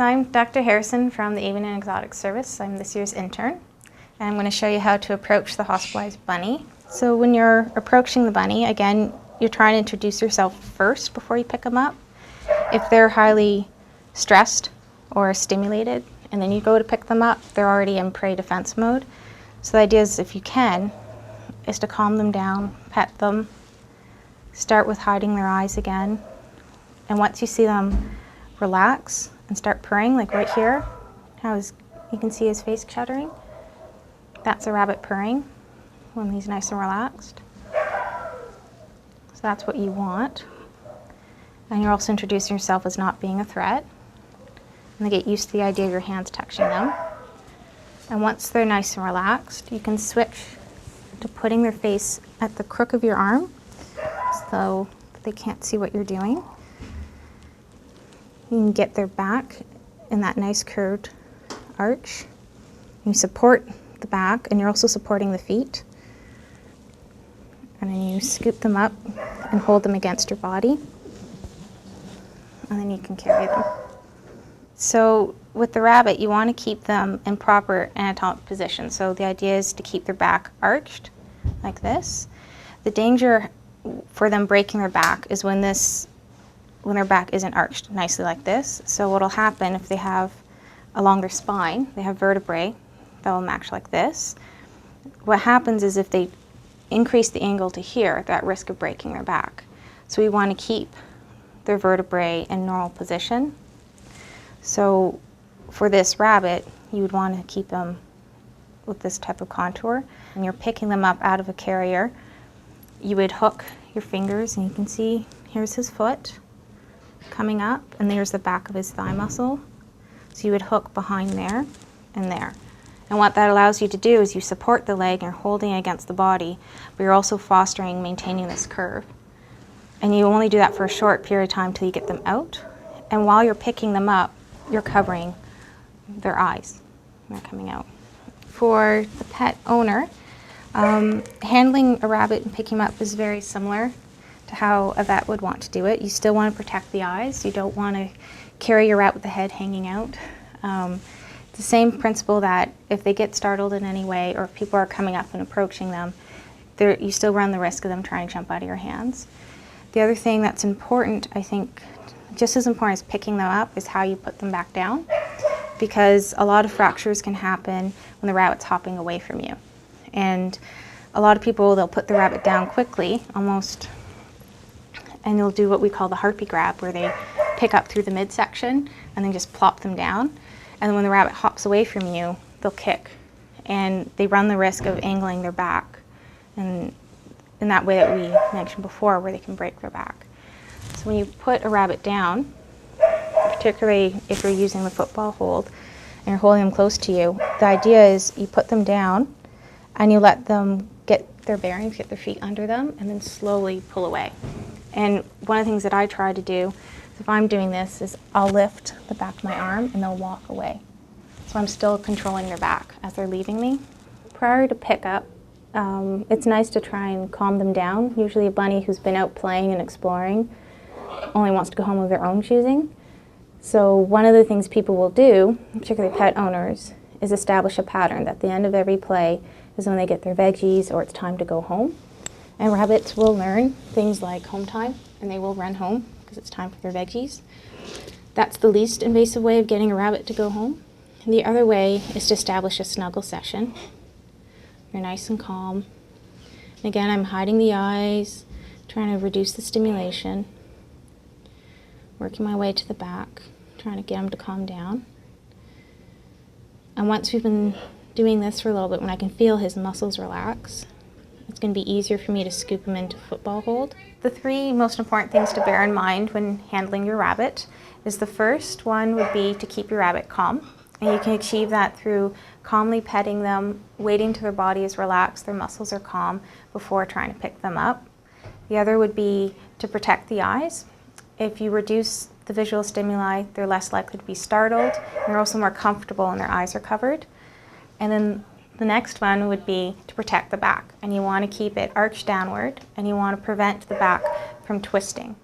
I'm Dr. Harrison from the Avian and Exotic Service. I'm this year's intern, and I'm going to show you how to approach the hospitalized bunny. So when you're approaching the bunny, again, you're trying to introduce yourself first before you pick them up. If they're highly stressed or stimulated, and then you go to pick them up, they're already in prey defense mode. So the idea is, if you can, is to calm them down, pet them, start with hiding their eyes again, and once you see them relax and start purring, like right here, you can see his face shuddering. That's a rabbit purring when he's nice and relaxed. So that's what you want. And you're also introducing yourself as not being a threat. And they get used to the idea of your hands touching them. And once they're nice and relaxed, you can switch to putting their face at the crook of your arm so they can't see what you're doing. You can get their back in that nice curved arch. You support the back, and you're also supporting the feet. And then you scoop them up and hold them against your body. And then you can carry them. So with the rabbit, you want to keep them in proper anatomic position. So the idea is to keep their back arched like this. The danger for them breaking their back is when their back isn't arched nicely like this. So what'll happen if they have along their spine, they have vertebrae that will match like this. What happens is if they increase the angle to here, they're at risk of breaking their back. So we want to keep their vertebrae in normal position. So for this rabbit, you would want to keep them with this type of contour. When you're picking them up out of a carrier, you would hook your fingers, and you can see here's his foot coming up, and there's the back of his thigh muscle. So you would hook behind there and there. And what that allows you to do is you support the leg, and you're holding it against the body, but you're also fostering, maintaining this curve. And you only do that for a short period of time till you get them out. And while you're picking them up, you're covering their eyes when they're coming out. For the pet owner, handling a rabbit and picking him up is very similar to how a vet would want to do it. You still want to protect the eyes. You don't want to carry your rat with the head hanging out. It's the same principle that if they get startled in any way, or if people are coming up and approaching them, you still run the risk of them trying to jump out of your hands. The other thing that's important, I think, just as important as picking them up, is how you put them back down, because a lot of fractures can happen when the rabbit's hopping away from you. And a lot of people, they'll put the rabbit down quickly, almost, and they'll do what we call the harpy grab, where they pick up through the midsection and then just plop them down. And then when the rabbit hops away from you, they'll kick. And they run the risk of angling their back, and in that way that we mentioned before, where they can break their back. So when you put a rabbit down, particularly if you're using the football hold and you're holding them close to you, the idea is you put them down and you let them get their bearings, get their feet under them, and then slowly pull away. And one of the things that I try to do, if I'm doing this, is I'll lift the back of my arm and they'll walk away. So I'm still controlling their back as they're leaving me. Prior to pickup, it's nice to try and calm them down. Usually a bunny who's been out playing and exploring only wants to go home of their own choosing. So one of the things people will do, particularly pet owners, is establish a pattern that at the end of every play is when they get their veggies or it's time to go home. And rabbits will learn things like home time, and they will run home because it's time for their veggies. That's the least invasive way of getting a rabbit to go home. And the other way is to establish a snuggle session. You're nice and calm. And again, I'm hiding the eyes, trying to reduce the stimulation, working my way to the back, trying to get him to calm down. And once we've been doing this for a little bit, when I can feel his muscles relax, it's going to be easier for me to scoop him into football hold. The three most important things to bear in mind when handling your rabbit is, the first one would be to keep your rabbit calm. And you can achieve that through calmly petting them, waiting till their body is relaxed, their muscles are calm, before trying to pick them up. The other would be to protect the eyes. If you reduce the visual stimuli, they're less likely to be startled, and they're also more comfortable when their eyes are covered. And then the next one would be to protect the back, and you want to keep it arched downward, and you want to prevent the back from twisting.